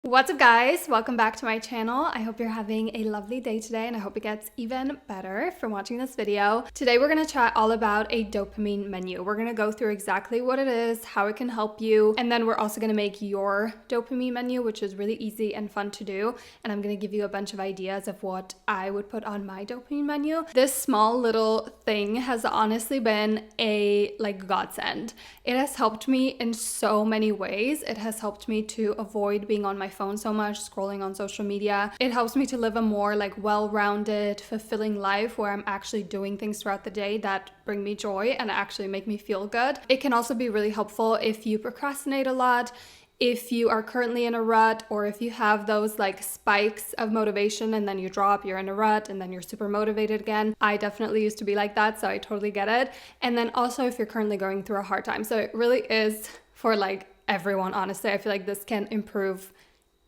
What's up guys? Welcome back to my channel. I hope you're having a lovely day today and I hope it gets even better from watching this video. Today we're going to chat all about a dopamine menu. We're going to go through exactly what it is, how it can help you, and then we're also going to make your dopamine menu, which is really easy and fun to do. And I'm going to give you a bunch of ideas of what I would put on my dopamine menu. This small little thing has honestly been a godsend. It has helped me in so many ways. It has helped me to avoid being on my phone so much, scrolling on social media. It helps me to live a more well-rounded, fulfilling life where I'm actually doing things throughout the day that bring me joy and actually make me feel good. It can also be really helpful if you procrastinate a lot, if you are currently in a rut, or if you have those spikes of motivation and then you drop, you're in a rut and then you're super motivated again. I definitely used to be like that, so I totally get it. And then also if you're currently going through a hard time. So it really is for everyone, honestly. I feel like this can improve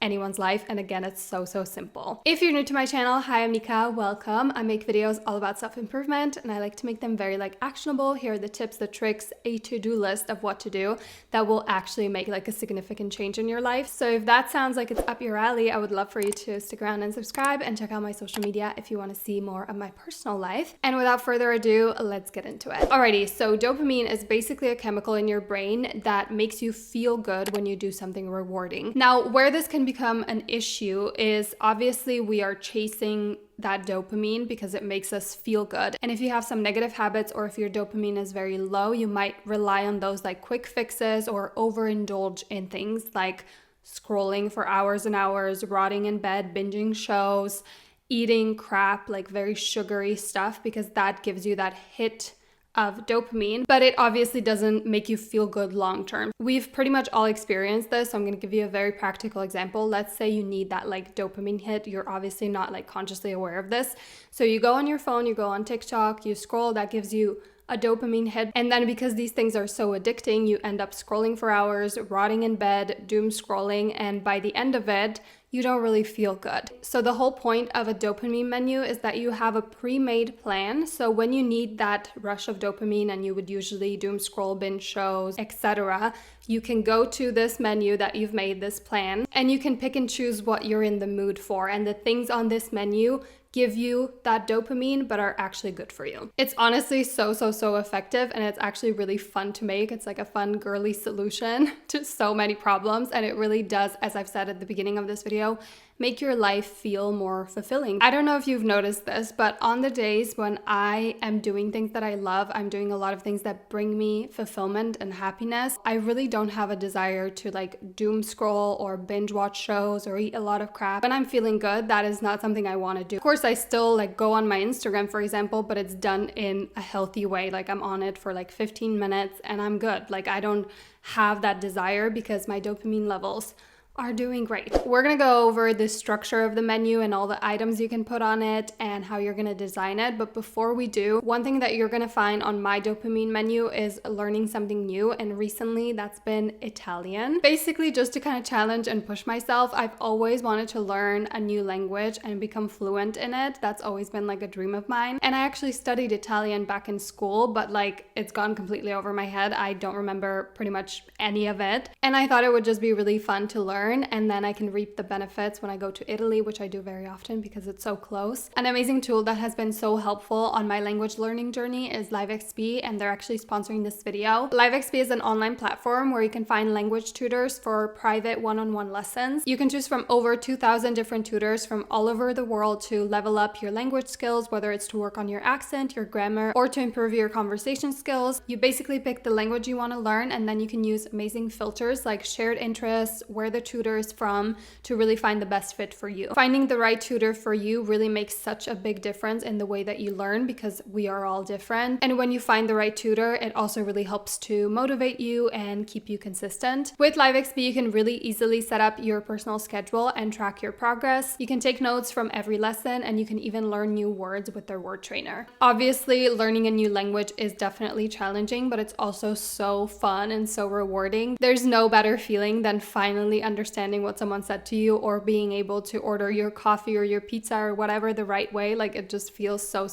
anyone's life, and again, it's so simple. If you're new to my channel, hi, I'm Nika, welcome. I make videos all about self-improvement and I like to make them very actionable. Here are the tips, the tricks, a to-do list of what to do that will actually make a significant change in your life. So if that sounds like it's up your alley, I would love for you to stick around and subscribe and check out my social media if you want to see more of my personal life. And without further ado, let's get into it. Alrighty, so dopamine is basically a chemical in your brain that makes you feel good when you do something rewarding. Now, where this can become an issue is obviously we are chasing that dopamine because it makes us feel good. And if you have some negative habits or if your dopamine is very low, you might rely on those quick fixes or overindulge in things like scrolling for hours and hours, rotting in bed, binging shows, eating crap, very sugary stuff, because that gives you that hit of dopamine, but it obviously doesn't make you feel good long term. We've pretty much all experienced this, so I'm going to give you a very practical example. Let's say you need that dopamine hit. You're obviously not consciously aware of this. So you go on your phone, you go on TikTok, you scroll, that gives you a dopamine hit. And then because these things are so addicting, you end up scrolling for hours, rotting in bed, doom scrolling, and by the end of it, you don't really feel good. So the whole point of a dopamine menu is that you have a pre-made plan. So when you need that rush of dopamine and you would usually doom scroll, binge shows, etc., you can go to this menu that you've made, this plan, and you can pick and choose what you're in the mood for. And the things on this menu give you that dopamine but are actually good for you. It's honestly so effective, and it's actually really fun to make. It's a fun girly solution to so many problems, and it really does, as I've said at the beginning of this video, make your life feel more fulfilling. I don't know if you've noticed this, but on the days when I am doing things that I love, I'm doing a lot of things that bring me fulfillment and happiness, I really don't have a desire to doom scroll or binge watch shows or eat a lot of crap. When I'm feeling good, that is not something I want to do. Of course, I still go on my Instagram, for example, but it's done in a healthy way. I'm on it for 15 minutes and I'm good. I don't have that desire because my dopamine levels are doing great. We're gonna go over the structure of the menu and all the items you can put on it and how you're gonna design it. But before we do, one thing that you're gonna find on my dopamine menu is learning something new. And recently that's been Italian. Basically just to kind of challenge and push myself. I've always wanted to learn a new language and become fluent in it. That's always been a dream of mine. And I actually studied Italian back in school, but it's gone completely over my head. I don't remember pretty much any of it. And I thought it would just be really fun to learn, and then I can reap the benefits when I go to Italy, which I do very often because it's so close. An amazing tool that has been so helpful on my language learning journey is LiveXP, and they're actually sponsoring this video. LiveXP is an online platform where you can find language tutors for private one-on-one lessons. You can choose from over 2,000 different tutors from all over the world to level up your language skills, whether it's to work on your accent, your grammar, or to improve your conversation skills. You basically pick the language you want to learn, and then you can use amazing filters like shared interests, where the tutors from, to really find the best fit for you. Finding the right tutor for you really makes such a big difference in the way that you learn because we are all different. And when you find the right tutor, it also really helps to motivate you and keep you consistent. With LiveXP, you can really easily set up your personal schedule and track your progress. You can take notes from every lesson, and you can even learn new words with their word trainer. Obviously, learning a new language is definitely challenging, but it's also so fun and so rewarding. There's no better feeling than finally understanding understanding what someone said to you, or being able to order your coffee or your pizza or whatever the right way. Like, it just feels so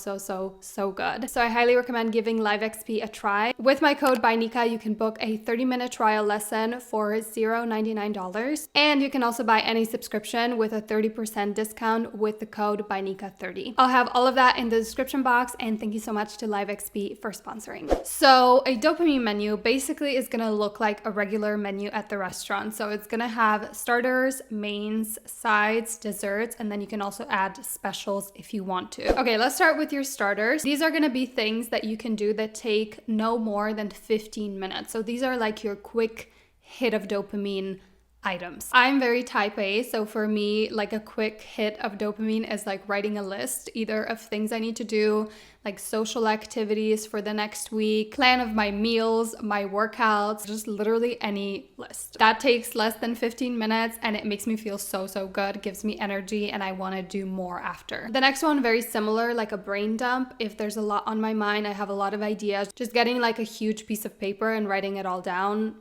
good. So I highly recommend giving Live XP a try. With my code by Nika, you can book a 30-minute trial lesson for $0.99. And you can also buy any subscription with a 30% discount with the code by Nika 30. I'll have all of that in the description box, and thank you so much to Live XP for sponsoring. So a dopamine menu basically is gonna look like a regular menu at the restaurant. So it's gonna have starters, mains, sides, desserts, and then you can also add specials if you want to. Okay, let's start with your starters. These are gonna be things that you can do that take no more than 15 minutes. So these are like your quick hit of dopamine items. I'm very type A, so for me, like a quick hit of dopamine is like writing a list, either of things I need to do, like social activities for the next week, plan of my meals, my workouts, just literally any list. That takes less than 15 minutes and it makes me feel so good, gives me energy, and I want to do more after. The next one, very similar, like a brain dump. If there's a lot on my mind, I have a lot of ideas, just getting like a huge piece of paper and writing it all down.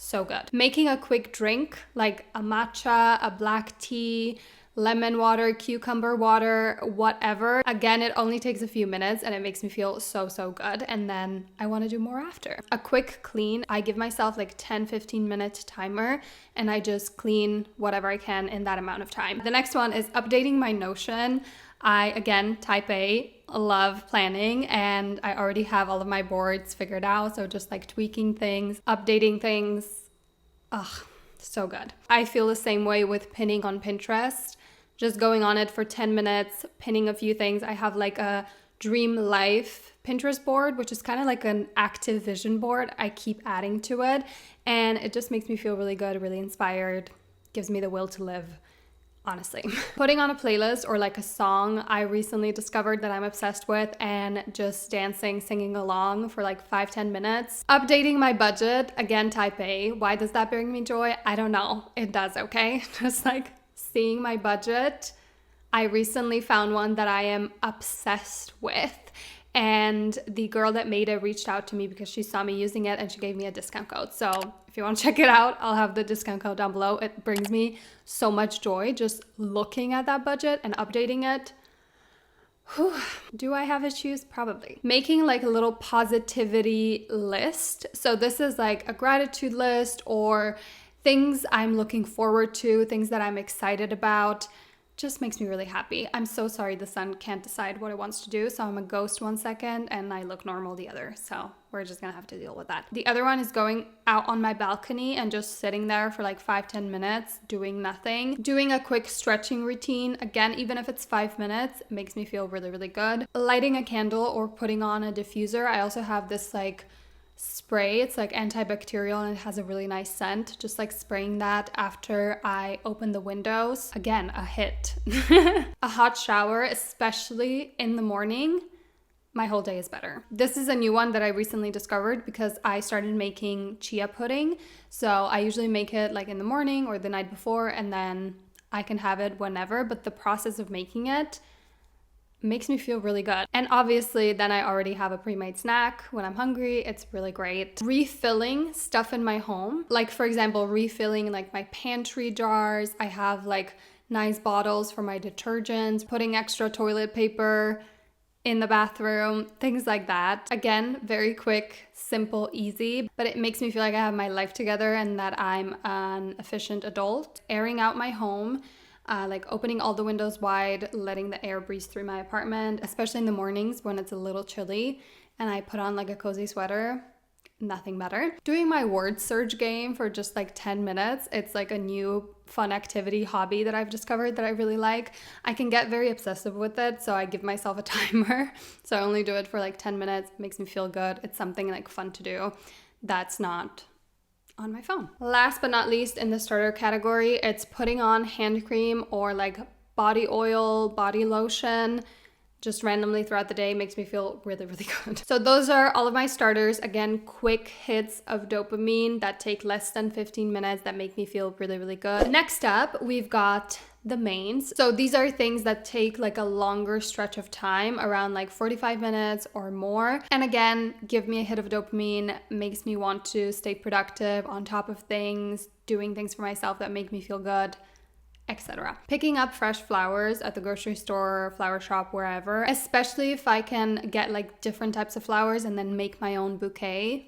So good. Making a quick drink like a matcha, a black tea, lemon water, cucumber water, whatever. Again, it only takes a few minutes and it makes me feel so good. And then I want to do more after. A quick clean. I give myself like 10-15 minute timer and I just clean whatever I can in that amount of time. The next one is updating my Notion. I, again, type A, love planning, and I already have all of my boards figured out. So just like tweaking things, updating things. Ugh, so good. I feel the same way with pinning on Pinterest. Just going on it for 10 minutes, pinning a few things. I have like a dream life Pinterest board, which is kind of like an active vision board. I keep adding to it and it just makes me feel really good, really inspired, gives me the will to live. Honestly. Putting on a playlist or like a song I recently discovered that I'm obsessed with and just dancing, singing along for like 5-10 minutes. Updating my budget, again, type A. Why does that bring me joy? I don't know. It does, okay? Just like seeing my budget. I recently found one that I am obsessed with. And the girl that made it reached out to me because she saw me using it and she gave me a discount code. So if you want to check it out, I'll have the discount code down below. It brings me so much joy just looking at that budget and updating it. Whew. Do I have issues? Probably. Making like a little positivity list. So this is like a gratitude list or things I'm looking forward to, things that I'm excited about. Just makes me really happy. I'm so sorry the sun can't decide what it wants to do, so I'm a ghost 1 second and I look normal the other, so we're just gonna have to deal with that. The other one is going out on my balcony and just sitting there for like 5-10 minutes doing nothing. Doing a quick stretching routine, again, even if it's 5 minutes, it makes me feel really good. Lighting a candle or putting on a diffuser. I also have this like spray. It's like antibacterial and it has a really nice scent. Just like spraying that after I open the windows. Again, a hit. A hot shower, especially in the morning, my whole day is better. This is a new one that I recently discovered because I started making chia pudding. So I usually make it like in the morning or the night before and then I can have it whenever, but the process of making it makes me feel really good. And obviously then I already have a pre-made snack when I'm hungry. It's really great. Refilling stuff in my home. Like for example, refilling like my pantry jars. I have like nice bottles for my detergents, putting extra toilet paper in the bathroom, things like that. Again, very quick, simple, easy, but it makes me feel like I have my life together and that I'm an efficient adult. Airing out my home. Like opening all the windows wide, letting the air breeze through my apartment, especially in the mornings when it's a little chilly and I put on like a cozy sweater. Nothing better. Doing my word search game for just like 10 minutes. It's like a new fun activity hobby that I've discovered that I really like. I can get very obsessive with it, so I give myself a timer. So I only do it for like 10 minutes. It makes me feel good. It's something like fun to do. That's not on my phone. Last but not least, in the starter category, it's putting on hand cream or like body oil, body lotion. just randomly throughout the day makes me feel really, really good. So those are all of my starters. Again, quick hits of dopamine that take less than 15 minutes that make me feel really, really good. Next up, we've got the mains. So these are things that take like a longer stretch of time, around like 45 minutes or more. And again, give me a hit of dopamine, makes me want to stay productive, on top of things, doing things for myself that make me feel good, etc. Picking up fresh flowers at the grocery store, flower shop, wherever, especially if I can get like different types of flowers and then make my own bouquet,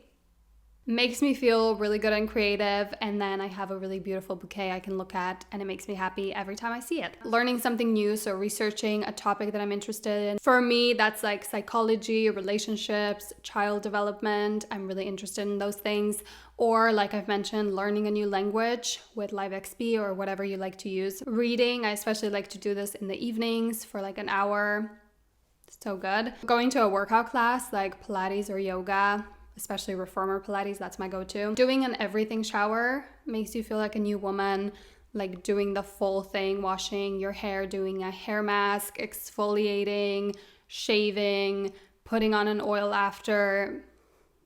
makes me feel really good and creative, and then I have a really beautiful bouquet I can look at, and it makes me happy every time I see it. Learning something new, so researching a topic that I'm interested in. For me, that's like psychology, relationships, child development. I'm really interested in those things. Or like I've mentioned, learning a new language with LiveXP or whatever you like to use. Reading, I especially like to do this in the evenings for like an hour. So good. Going to a workout class like Pilates or yoga, especially reformer Pilates, that's my go-to. Doing an everything shower makes you feel like a new woman, like doing the full thing, washing your hair, doing a hair mask, exfoliating, shaving, putting on an oil after,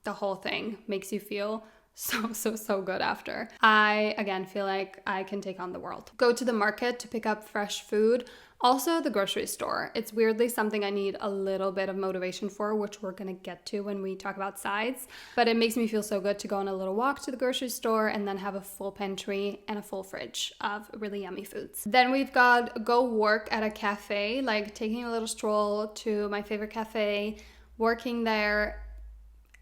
the whole thing makes you feel so good after. I, again, feel like I can take on the world. Go to the market to pick up fresh food. Also, the grocery store. It's weirdly something I need a little bit of motivation for, which we're gonna get to when we talk about sides. But it makes me feel so good to go on a little walk to the grocery store and then have a full pantry and a full fridge of really yummy foods. Then we've got go work at a cafe, like taking a little stroll to my favorite cafe, working there.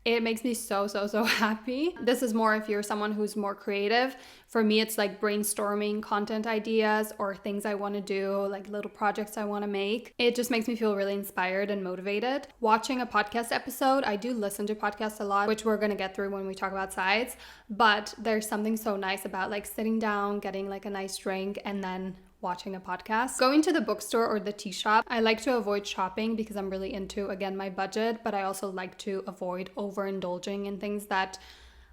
It makes me so happy. This is more if you're someone who's more creative. For me, it's like brainstorming content ideas or things I want to do, like little projects I want to make. It just makes me feel really inspired and motivated. Watching a podcast episode, I do listen to podcasts a lot, which we're going to get through when we talk about sides. But there's something so nice about like sitting down, getting like a nice drink, and then watching a podcast. Going to the bookstore or the tea shop, I like to avoid shopping because I'm really into, again, my budget, but I also like to avoid overindulging in things that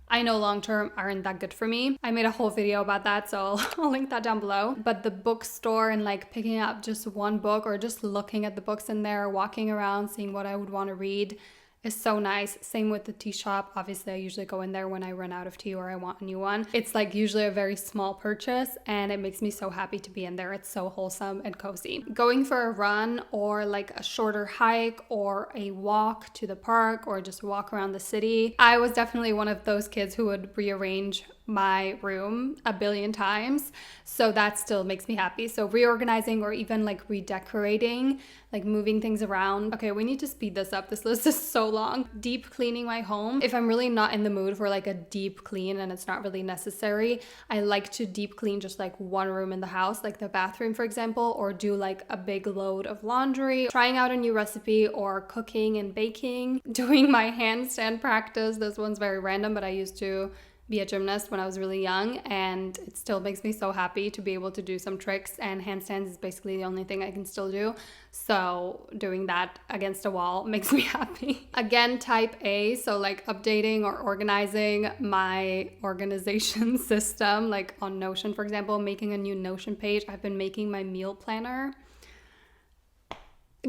I know long-term aren't that good for me. I made a whole video about that, so I'll link that down below. But the bookstore and like picking up just one book or just looking at the books in there, walking around, seeing what I would want to read is so nice. Same with the tea shop. Obviously, I usually go in there when I run out of tea or I want a new one. It's like usually a very small purchase and it makes me so happy to be in there. It's so wholesome and cozy. Going for a run or like a shorter hike or a walk to the park or just walk around the city. I was definitely one of those kids who would rearrange my room a billion times, so that still makes me happy. So reorganizing or even like redecorating, like moving things around. Okay, we need to speed this up. This list is so long. Deep cleaning my home. If I'm really not in the mood for like a deep clean and it's not really necessary, I like to deep clean just like one room in the house, like the bathroom for example, or do like a big load of laundry, trying out a new recipe, or cooking and baking, doing my handstand practice. This one's very random, but I used to be a gymnast when I was really young, and it still makes me so happy to be able to do some tricks, and handstands is basically the only thing I can still do. So doing that against a wall makes me happy. Again, type A, so like updating or organizing my organization system, like on Notion, for example, making a new Notion page. I've been making my meal planner.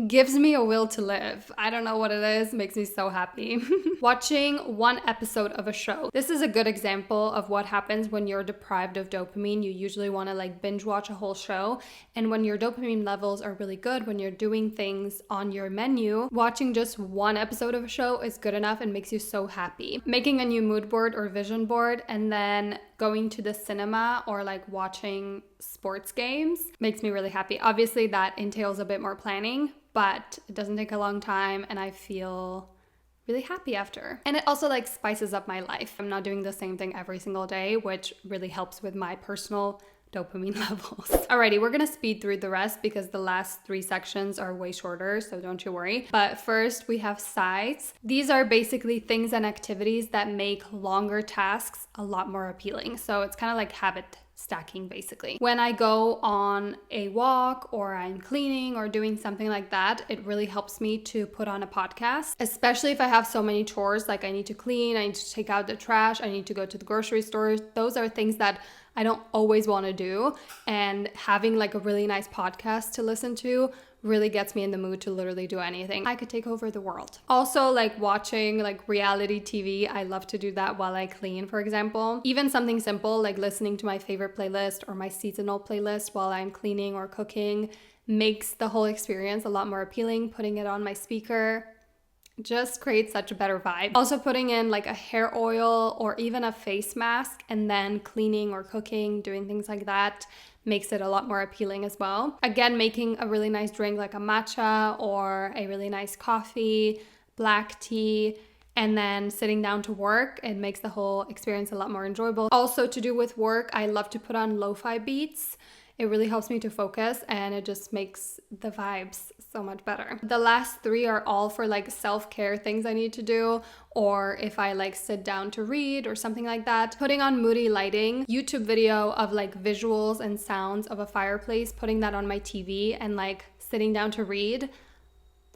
Gives me a will to live. I don't know what it is, makes me so happy. Watching one episode of a show. This is a good example of what happens when you're deprived of dopamine. You usually want to like binge watch a whole show. And when your dopamine levels are really good, when you're doing things on your menu, watching just one episode of a show is good enough and makes you so happy. Making a new mood board or vision board, and then going to the cinema or like watching sports games makes me really happy. Obviously that entails a bit more planning, but it doesn't take a long time and I feel really happy after. And it also like spices up my life. I'm not doing the same thing every single day, which really helps with my personal dopamine levels. Alrighty, we're gonna speed through the rest because the last 3 sections are way shorter, so don't you worry. But first we have sides. These are basically things and activities that make longer tasks a lot more appealing. So it's kind of like habit stacking basically. When I go on a walk or I'm cleaning or doing something like that, it really helps me to put on a podcast, especially if I have so many chores, like I need to clean, I need to take out the trash, I need to go to the grocery store. Those are things that I don't always want to do, and having like a really nice podcast to listen to really gets me in the mood to literally do anything. I could take over the world. Also, like watching like reality TV, I love to do that while I clean, for example. Even something simple like listening to my favorite playlist or my seasonal playlist while I'm cleaning or cooking makes the whole experience a lot more appealing. Putting it on my speaker just creates such a better vibe. Also putting in like a hair oil or even a face mask and then cleaning or cooking, doing things like that makes it a lot more appealing as well. Again, making a really nice drink like a matcha or a really nice coffee, black tea, and then sitting down to work, it makes the whole experience a lot more enjoyable. Also to do with work, I love to put on lo-fi beats. It really helps me to focus and it just makes the vibes so much better. The last 3 are all for like self-care things I need to do, or if I like sit down to read or something like that. Putting on moody lighting, YouTube video of like visuals and sounds of a fireplace, putting that on my TV and like sitting down to read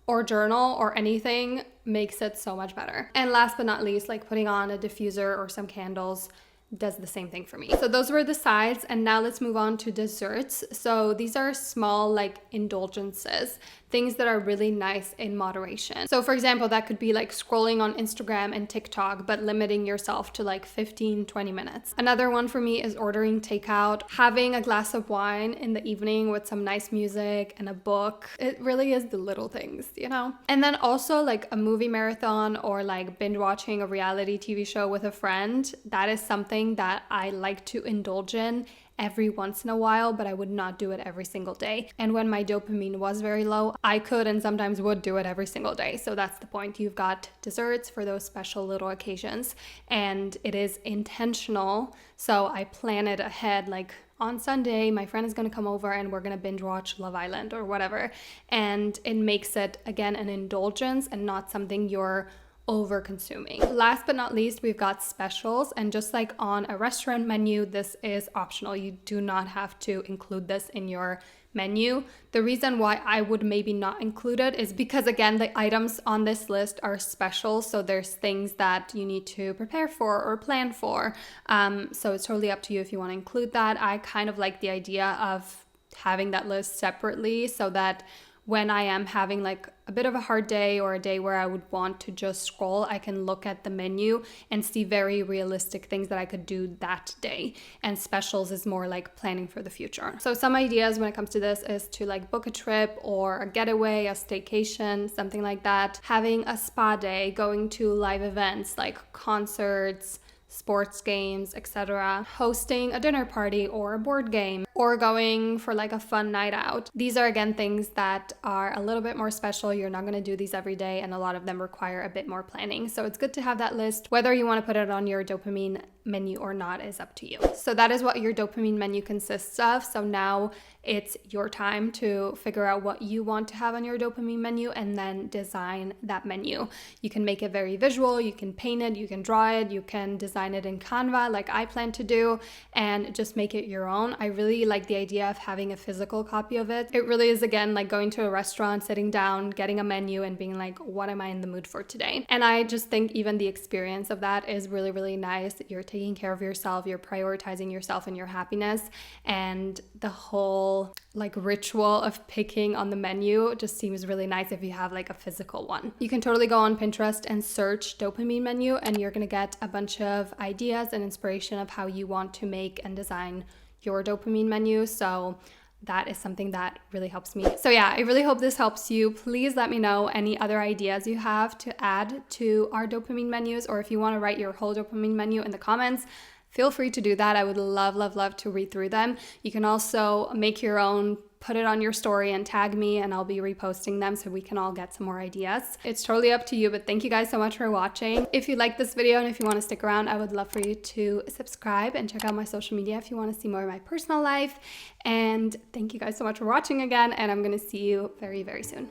or journal or anything makes it so much better. And last but not least, like putting on a diffuser or some candles does the same thing for me. So those were the sides, and now let's move on to desserts. So these are small like indulgences, things that are really nice in moderation. So for example, that could be like scrolling on Instagram and TikTok, but limiting yourself to like 15-20 minutes. Another one for me is ordering takeout, having a glass of wine in the evening with some nice music and a book. It really is the little things, you know? And then also like a movie marathon or like binge watching a reality TV show with a friend. That is something that I like to indulge in every once in a while, but I would not do it every single day. And when my dopamine was very low, I could and sometimes would do it every single day. So that's the point. You've got desserts for those special little occasions, and it is intentional. So I plan it ahead, like on Sunday, my friend is going to come over and we're going to binge watch Love Island or whatever. And it makes it, again, an indulgence and not something you're over consuming. Last but not least, we've got specials, and just like on a restaurant menu, this is optional. You do not have to include this in your menu. The reason why I would maybe not include it is because, again, the items on this list are special, so there's things that you need to prepare for or plan for. So it's totally up to you if you want to include that. I kind of like the idea of having that list separately so that when I am having like a bit of a hard day or a day where I would want to just scroll, I can look at the menu and see very realistic things that I could do that day. And specials is more like planning for the future. So some ideas when it comes to this is to like book a trip or a getaway, a staycation, something like that. Having a spa day, going to live events like concerts, sports games, etc. Hosting a dinner party or a board game, or going for like a fun night out. These are again things that are a little bit more special. You're not going to do these every day, and a lot of them require a bit more planning. So it's good to have that list. Whether you want to put it on your dopamine menu or not is up to you. So that is what your dopamine menu consists of. So now it's your time to figure out what you want to have on your dopamine menu and then design that menu. You can make it very visual, you can paint it, you can draw it, you can design it in Canva like I plan to do, and just make it your own. I really like the idea of having a physical copy of it. It really is, again, like going to a restaurant, sitting down, getting a menu and being like, what am I in the mood for today? And I just think even the experience of that is really, really nice. You're taking care of yourself, you're prioritizing yourself and your happiness, and the whole like ritual of picking on the menu just seems really nice if you have like a physical one. You can totally go on Pinterest and search dopamine menu, and you're gonna get a bunch of ideas and inspiration of how you want to make and design your dopamine menu. So that is something that really helps me. So yeah, I really hope this helps you. Please let me know any other ideas you have to add to our dopamine menus, or if you want to write your whole dopamine menu in the comments, feel free to do that. I would love to read through them. You can also make your own, put it on your story and tag me, and I'll be reposting them so we can all get some more ideas. It's totally up to you, but thank you guys so much for watching. If you like this video and if you want to stick around, I would love for you to subscribe and check out my social media if you want to see more of my personal life. And thank you guys so much for watching again, and I'm going to see you very, very soon.